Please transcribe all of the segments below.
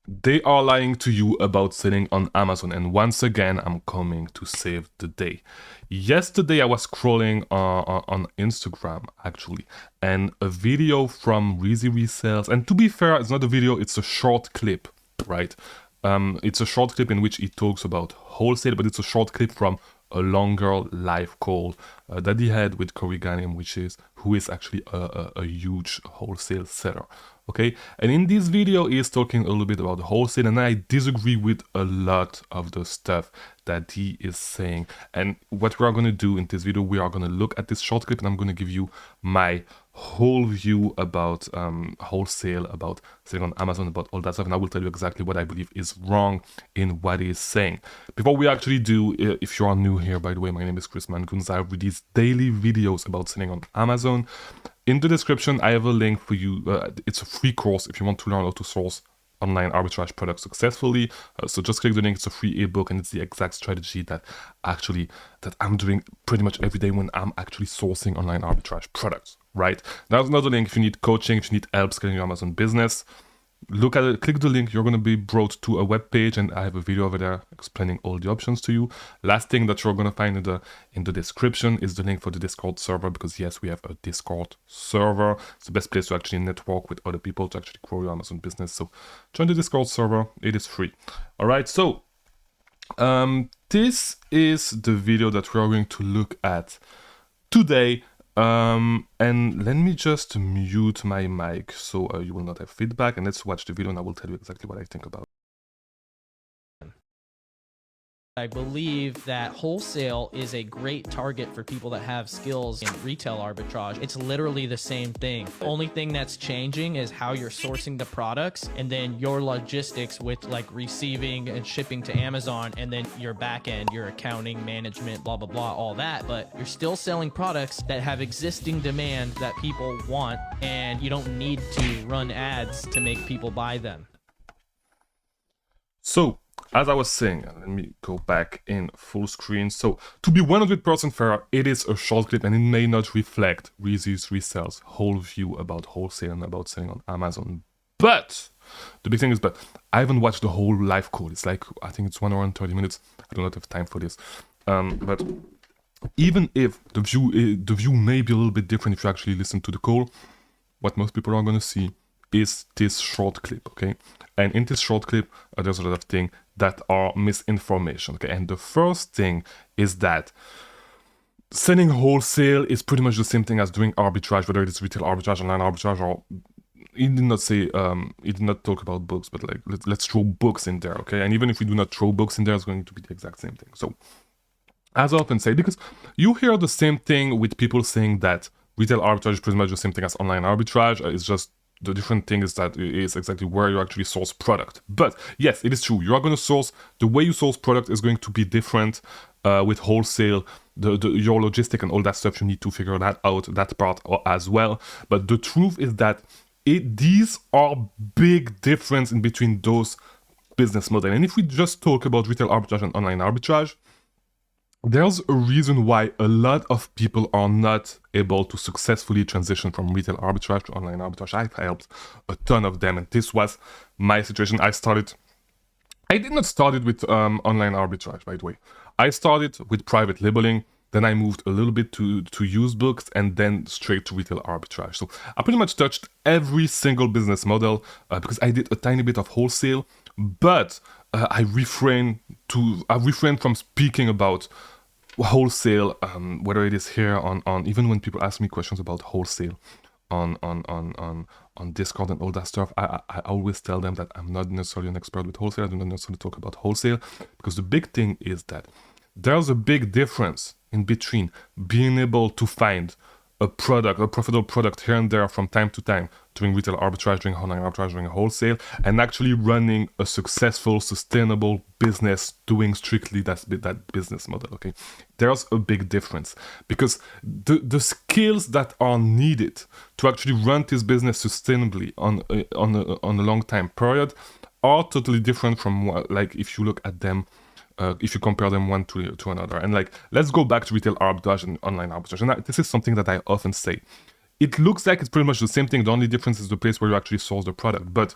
They are lying to you about selling on Amazon, and once again, I'm coming to save the day. Yesterday, I was scrolling on Instagram actually, and a video from Reezy Resells. And to be fair, it's not a video; it's a short clip, right? It's a short clip in which he talks about wholesale, but it's a short clip from a longer live call that he had with Corey Ghanem, who is actually a huge wholesale seller. Okay, and in this video he is talking a little bit about the wholesale, and I disagree with a lot of the stuff that he is saying. And what we are going to do in this video, we are going to look at this short clip, and I'm going to give you my whole view about wholesale, about selling on Amazon, about all that stuff, and I will tell you exactly what I believe is wrong in what he is saying. Before we actually do, if you are new here, by the way, my name is Chris Mangunza. I release daily videos about selling on Amazon. In the description, I have a link for you. It's a free course if you want to learn how to source online arbitrage products successfully. So just click the link. It's a free ebook, and it's the exact strategy that I'm doing pretty much every day when I'm actually sourcing online arbitrage products, right? There's another link if you need coaching, if you need help scaling your Amazon business. Look at it, click the link, you're going to be brought to a web page, and I have a video over there explaining all the options to you. Last thing that you're going to find in the description is the link for the Discord server, because yes, we have a Discord server. It's the best place to actually network with other people to actually grow your Amazon business. So join the Discord server, it is free. All right, so this is the video that we are going to look at today. And let me just mute my mic so you will not have feedback, and let's watch the video and I will tell you exactly what I think about it. I believe that wholesale is a great target for people that have skills in retail arbitrage. It's literally the same thing. The only thing that's changing is how you're sourcing the products, and then your logistics with like receiving and shipping to Amazon, and then your back end, your accounting, management, blah, blah, blah, all that. But you're still selling products that have existing demand that people want, and you don't need to run ads to make people buy them. So, as I was saying, let me go back in full screen. So, to be 100% fair, it is a short clip and it may not reflect Reezy Resells' whole view about wholesale and about selling on Amazon. But, the big thing is, I haven't watched the whole live call. It's like, I think it's 1 hour and 30 minutes. I do not have time for this. But even if the view may be a little bit different if you actually listen to the call, what most people are going to see is this short clip, okay? And in this short clip, there's a lot of things that are misinformation, okay? And the first thing is that selling wholesale is pretty much the same thing as doing arbitrage, whether it's retail arbitrage, online arbitrage, or he did not say, he did not talk about books, but like, let's throw books in there, okay? And even if we do not throw books in there, it's going to be the exact same thing. So, as I often say, because you hear the same thing with people saying that retail arbitrage is pretty much the same thing as online arbitrage, it's just the different thing is that it is exactly where you actually source product. But yes, it is true. You are going to source, the way you source product is going to be different with wholesale. Your logistic and all that stuff, you need to figure that out, that part as well. But the truth is that these are big difference in between those business models. And if we just talk about retail arbitrage and online arbitrage, there's a reason why a lot of people are not able to successfully transition from retail arbitrage to online arbitrage. I've helped a ton of them, and this was my situation. I did not start it with online arbitrage, by the way. I started with private labeling, then I moved a little bit to used books, and then straight to retail arbitrage. So I pretty much touched every single business model because I did a tiny bit of wholesale, but I refrained from speaking about wholesale, whether it is here on even when people ask me questions about wholesale on Discord and all that stuff, I always tell them that I'm not necessarily an expert with wholesale. I do not necessarily talk about wholesale, because the big thing is that there's a big difference in between being able to find a profitable product here and there from time to time, doing retail arbitrage, doing online arbitrage, doing wholesale, and actually running a successful, sustainable business doing strictly that business model, okay? There's a big difference, because the skills that are needed to actually run this business sustainably on a long time period are totally different from, like, if you look at them, if you compare them one to another. And like, let's go back to retail arbitrage and online arbitrage. And this is something that I often say. It looks like it's pretty much the same thing. The only difference is the place where you actually source the product. But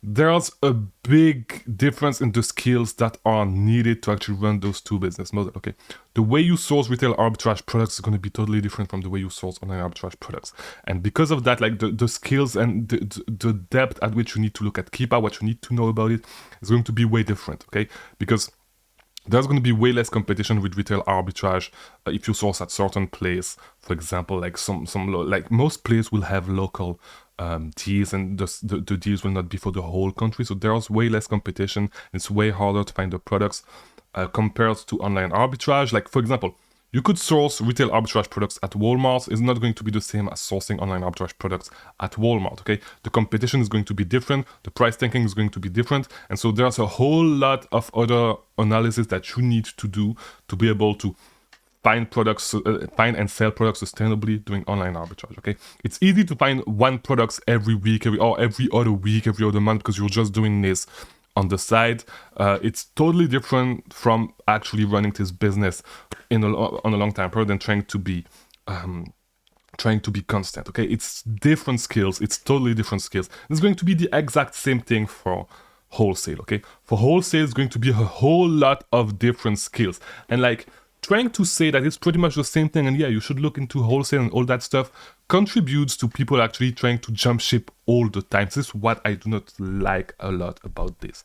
there's a big difference in the skills that are needed to actually run those two business models. Okay, the way you source retail arbitrage products is going to be totally different from the way you source online arbitrage products, and because of that, like the skills and the depth at which you need to look at Keepa, what you need to know about it, is going to be way different. Okay, because there's going to be way less competition with retail arbitrage if you source at certain place. For example, like like most places will have local deals, and the deals will not be for the whole country. So there's way less competition. It's way harder to find the products compared to online arbitrage. Like for example, you could source retail arbitrage products at Walmart. It's not going to be the same as sourcing online arbitrage products at Walmart, okay? The competition is going to be different, the price thinking is going to be different, and so there's a whole lot of other analysis that you need to do to be able to find products, find and sell products sustainably doing online arbitrage, okay? It's easy to find one product every week, every other week, every other month, because you're just doing this on the side. It's totally different from actually running this business on a long time period and trying to be constant. Okay, it's different skills. It's totally different skills. It's going to be the exact same thing for wholesale. Okay, for wholesale, it's going to be a whole lot of different skills, and like trying to say that it's pretty much the same thing and yeah, you should look into wholesale and all that stuff contributes to people actually trying to jump ship all the time. This is what I do not like a lot about this.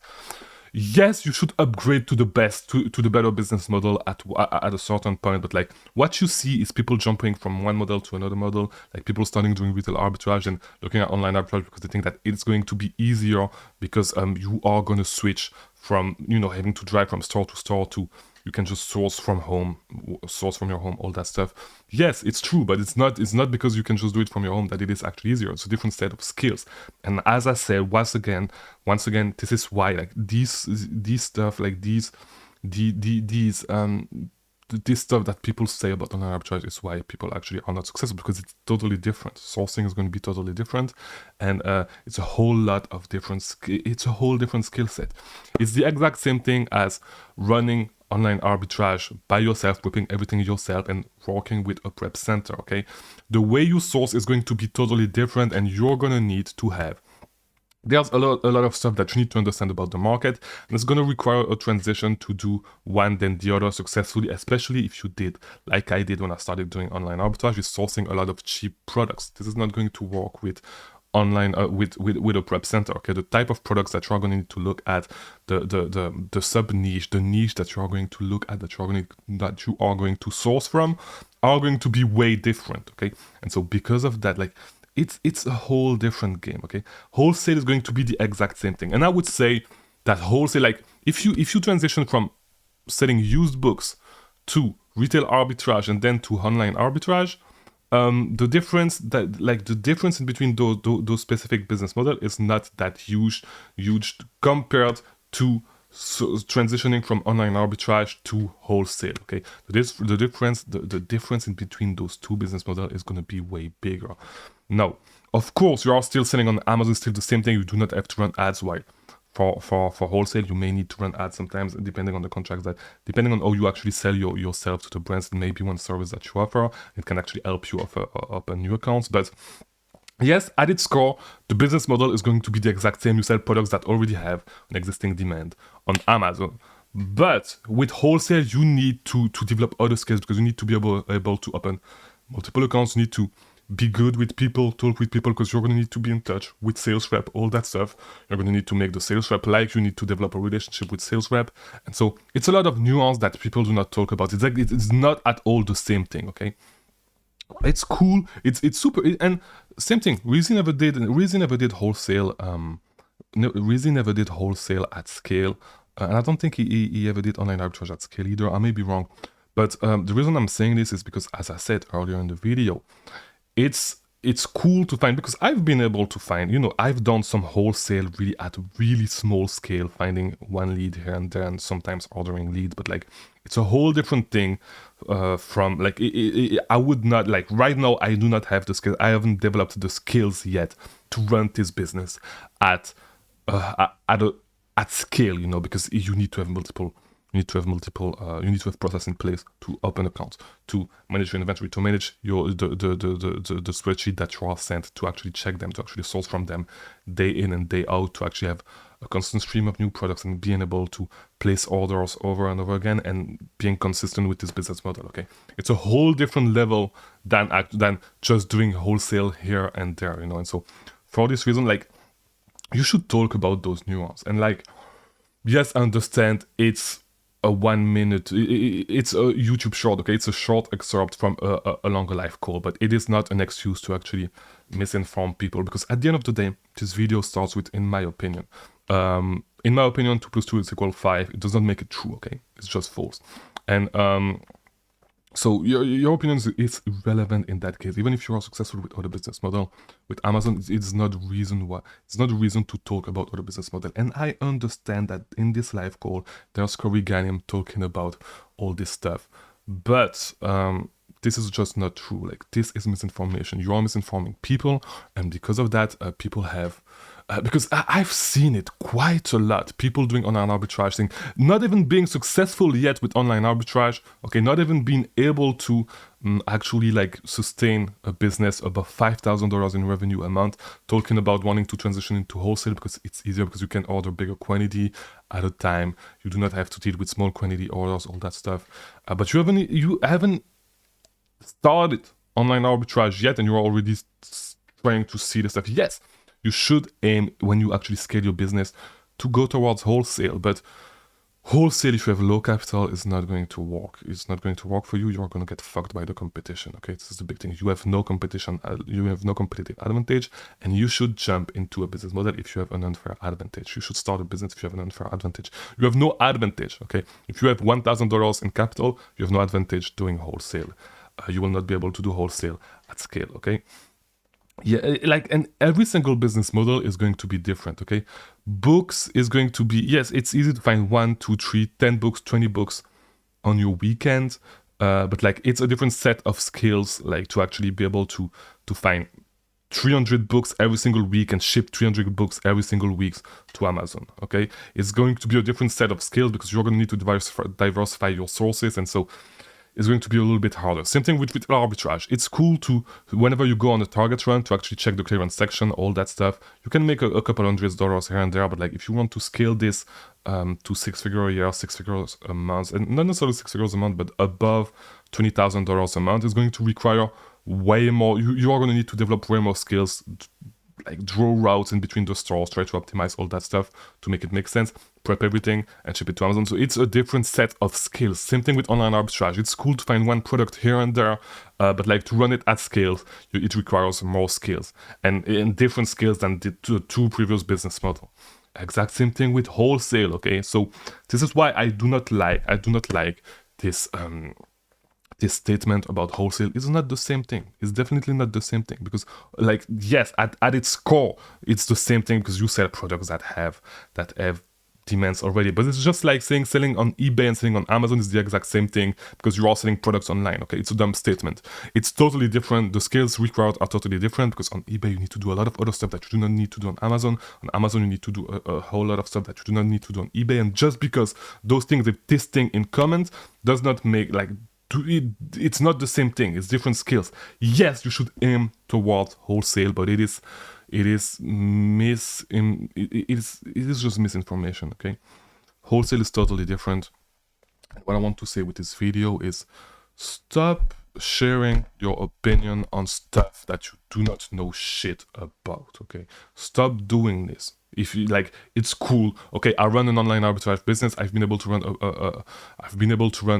Yes, you should upgrade to the best, to the better business model at a certain point, but like what you see is people jumping from one model to another model, like people starting doing retail arbitrage and looking at online arbitrage because they think that it's going to be easier because you are going to switch from, you know, having to drive from store to store to you can just source from your home, all that stuff. Yes, it's true, but it's not because you can just do it from your home that it is actually easier. It's a different set of skills. And as I said, once again, this is why like these stuff, like this stuff that people say about online arbitrage is why people actually are not successful, because it's totally different. Sourcing is going to be totally different, and it's a whole lot of different. It's a whole different skill set. It's the exact same thing as running online arbitrage by yourself, prepping everything yourself, and working with a prep center. Okay, the way you source is going to be totally different, and you're gonna need to have. There's a lot of stuff that you need to understand about the market, and it's going to require a transition to do one then the other successfully, especially if you did, like I did when I started doing online arbitrage, is sourcing a lot of cheap products. This is not going to work with online with a prep center. Okay, the type of products that you're going to need to look at, the sub niche, the niche that you are going to look at, that you are going to source from, are going to be way different. Okay, and so because of that, like it's a whole different game. Okay, wholesale is going to be the exact same thing, and I would say that wholesale, like if you transition from selling used books to retail arbitrage and then to online arbitrage, the difference in between those specific business model is not that huge compared to transitioning from online arbitrage to wholesale. Okay, the difference in between those two business models is going to be way bigger. Now, of course, you are still selling on Amazon, still the same thing. You do not have to run ads. While for wholesale, you may need to run ads sometimes, depending on the contracts, depending on how you actually sell yourself to the brands. It may be one service that you offer. It can actually help you open new accounts. But yes, at its core, the business model is going to be the exact same. You sell products that already have an existing demand on Amazon. But with wholesale, you need to develop other skills, because you need to be able to open multiple accounts. You need to be good with people, talk with people, because you're going to need to be in touch with sales rep, all that stuff. You're going to need to make the sales rep like you, need to develop a relationship with sales rep. And so it's a lot of nuance that people do not talk about. It's not at all the same thing, okay? It's cool. It's super. And same thing. Reezy never did wholesale. Reezy never did wholesale at scale. And I don't think he ever did online arbitrage at scale either. I may be wrong. But the reason I'm saying this is because, as I said earlier in the video, it's cool to find, because I've been able to find, I've done some wholesale really at a really small scale, finding one lead here and there, and sometimes ordering lead, but like it's a whole different thing from like I would not, like right now I do not have the skills. I haven't developed the skills yet to run this business at scale, because you need to have multiple You need to have multiple, you need to have process in place to open accounts, to manage your inventory, to manage your the spreadsheet that you are sent, to actually check them, to actually source from them day in and day out, to actually have a constant stream of new products and being able to place orders over and over again and being consistent with this business model. Okay, it's a whole different level than just doing wholesale here and there, you know. And so for this reason, like, you should talk about those nuances. And like, yes, I understand it's a 1 minute, it's a YouTube short, okay? It's a short excerpt from a longer live call, but it is not an excuse to actually misinform people, because at the end of the day, this video starts with, in my opinion, 2 + 2 is equal 5. It does not make it true, okay? It's just false. And so your opinion is irrelevant in that case. Even if you are successful with other business model, with Amazon, it's not reason why. It's not a reason to talk about other business model. And I understand that in this live call, there's Corey Ghaniem talking about all this stuff, but this is just not true. Like, this is misinformation. You are misinforming people, and because of that, people have. Because I've seen it quite a lot. People doing online arbitrage thing, not even being successful yet with online arbitrage. Okay, not even being able to actually like sustain a business above $5,000 in revenue a month. Talking about wanting to transition into wholesale because it's easier, because you can order bigger quantity at a time. You do not have to deal with small quantity orders, all that stuff. But you haven't started online arbitrage yet, and you're already trying to see the stuff. Yes, you should aim, when you actually scale your business, to go towards wholesale. But wholesale, if you have low capital, is not going to work. It's not going to work for you. You're going to get fucked by the competition. Okay, this is the big thing. You have no competition. You have no competitive advantage, and you should jump into a business model if you have an unfair advantage. You should start a business if you have an unfair advantage. You have no advantage. Okay, if you have $1,000 in capital, you have no advantage doing wholesale. You will not be able to do wholesale at scale. Okay. Yeah, like, and every single business model is going to be different, okay? Books is going to be, yes, it's easy to find 1, 2, 3, 10 books, 20 books on your weekend, but like, it's a different set of skills, like, to actually be able to find 300 books every single week and ship 300 books every single week to Amazon, okay? It's going to be a different set of skills, because you're going to need to diversify your sources, and so is going to be a little bit harder. Same thing with arbitrage. It's cool to, whenever you go on a target run, to actually check the clearance section, all that stuff. You can make a couple $100s here and there, but like, if you want to scale this to 6 figures a year, 6 figures a month, and not necessarily 6 figures a month, but above $20,000 a month, is going to require way more. You are going to need to develop way more skills, like draw routes in between the stores, try to optimize all that stuff to make it make sense, prep everything, and ship it to Amazon. So it's a different set of skills. Same thing with online arbitrage. It's cool to find one product here and there, but like, to run it at scale, it requires more skills, and different skills than the two previous business models. Exact same thing with wholesale. Okay, so this is why I do not like this this statement about wholesale is not the same thing. It's definitely not the same thing, because, like, yes, at its core, it's the same thing, because you sell products that have demands already. But it's just like saying selling on eBay and selling on Amazon is the exact same thing, because you're all selling products online. Okay, it's a dumb statement. It's totally different. The skills required are totally different, because on eBay you need to do a lot of other stuff that you do not need to do on Amazon. On Amazon you need to do a whole lot of stuff that you do not need to do on eBay. And just because those things have this thing in common does not make, like, it's not the same thing. It's different skills. Yes, you should aim towards wholesale, but it is just misinformation. Okay, wholesale is totally different. What I want to say with this video is, stop sharing your opinion on stuff that you do not know shit about. Okay, stop doing this. If you like, it's cool. Okay, I run an online arbitrage business. I've been able to run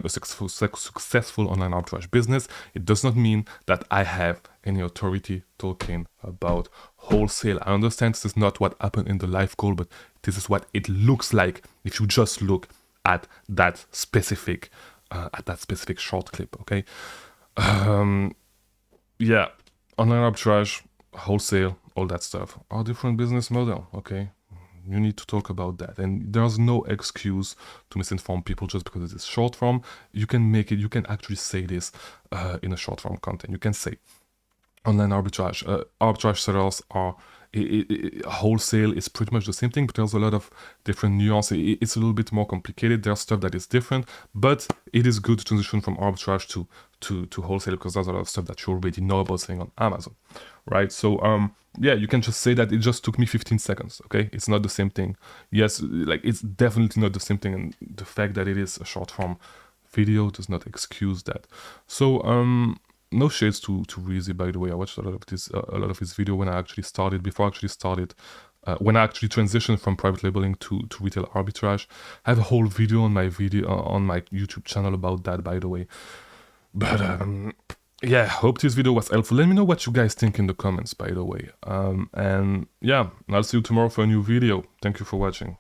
a successful online arbitrage business. It does not mean that I have any authority talking about wholesale. I understand this is not what happened in the live call, but this is what it looks like if you just look at that specific short clip. Okay, yeah, online arbitrage, wholesale, all that stuff are different business model. Okay, you need to talk about that, and there's no excuse to misinform people just because it is short form. You can make it. You can actually say this in a short form content. You can say online arbitrage sellers are wholesale is pretty much the same thing, but there's a lot of different nuance. It's a little bit more complicated. There's stuff that is different, but it is good to transition from arbitrage to wholesale, because there's a lot of stuff that you already know about selling on Amazon, right? So yeah, you can just say that it just took me 15 seconds. Okay, it's not the same thing. Yes, like it's definitely not the same thing, and the fact that it is a short form video does not excuse that. So no shades to Reezy, by the way. I watched a lot of his video when I actually started, when I actually transitioned from private labeling to retail arbitrage. I have a whole video on my YouTube channel about that, by the way. But yeah, hope this video was helpful. Let me know what you guys think in the comments, by the way. And yeah, I'll see you tomorrow for a new video. Thank you for watching.